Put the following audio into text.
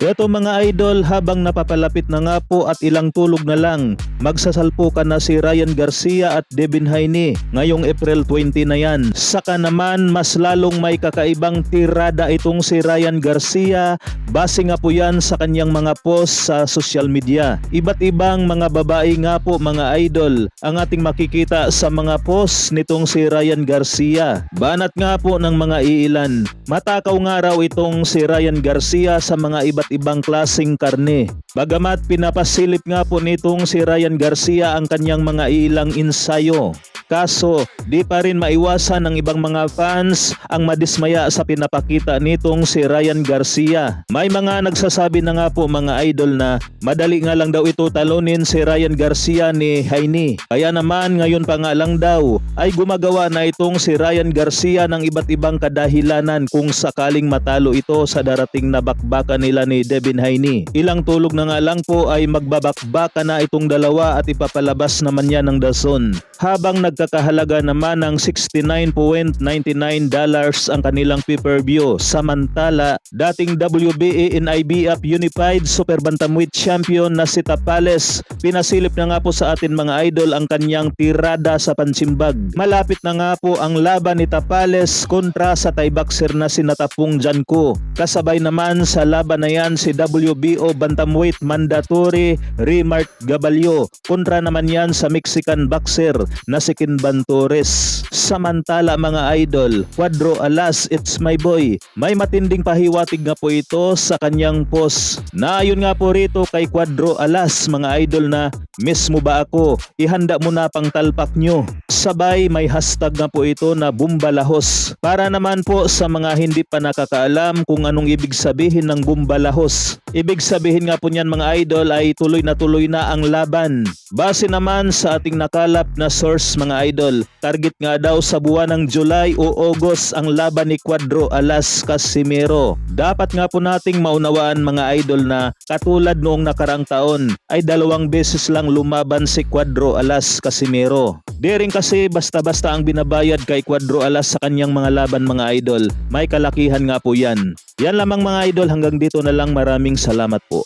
Eto mga idol, habang napapalapit na nga po at ilang tulog na lang, magsasalpukan na si Ryan Garcia at Devin Haney ngayong April 20 na yan. Saka naman mas lalong may kakaibang tirada itong si Ryan Garcia, base nga po yan sa kanyang mga post sa social media. Iba't ibang mga babae nga po mga idol ang ating makikita sa mga post nitong si Ryan Garcia. Banat nga po ng mga iilan, matakaw nga raw itong si Ryan Garcia sa mga iba't ibang klaseng karne. Bagamat pinapasilip nga po nitong si Ryan Garcia ang kanyang mga ilang ensayo. Kaso, di pa rin maiwasan ng ibang mga fans ang madismaya sa pinapakita nitong si Ryan Garcia. May mga nagsasabi na nga po mga idol na madali nga lang daw ito talunin si Ryan Garcia ni Haney. Kaya naman ngayon pa nga lang daw ay gumagawa na itong si Ryan Garcia ng iba't ibang kadahilanan kung sakaling matalo ito sa darating na bakbakan nila ni Devin Haney. Ilang tulog na nga lang po ay magbabakbaka na itong dalawa at ipapalabas naman yan ng DAZN. Habang nagkakahalaga naman ng $69.99 ang kanilang pay-per-view. Samantala, dating WBA and IBF Unified Super Bantamweight Champion na si Tapales, pinasilip na nga po sa atin mga idol ang kanyang tirada sa pansimbag. Malapit na nga po ang laban ni Tapales kontra sa Thai boxer na si Natapong Janko. Kasabay naman sa laban na yan si WBO Bantamweight Mandatory Remart Gabalio. Kontra naman yan sa Mexican boxer na si Kinban Torres. Samantala mga idol, Cuadro Alas, it's my boy. May matinding pahiwatig nga po ito sa kanyang post. Naayon nga po rito kay Cuadro Alas mga idol na, miss mo ba ako? Ihanda mo na pang talpak nyo. Sabay may hashtag nga po ito na Bumbalahos. Para naman po sa mga hindi pa nakakaalam kung anong ibig sabihin ng Bumbalahos. Ibig sabihin nga po niyan mga idol ay tuloy na ang laban. Base naman sa ating nakalap na source mga idol, target nga daw sa buwan ng July o August ang laban ni Cuadro Alas Casimero. Dapat nga po nating maunawaan mga idol na katulad noong nakarang taon ay 2 beses lang lumaban si Cuadro Alas Casimero. Di rin kasi basta-basta ang binabayad kay Cuadro Alas sa kanyang mga laban mga idol. May kalakihan nga po yan. Yan lamang mga idol, hanggang dito na lang, maraming salamat po.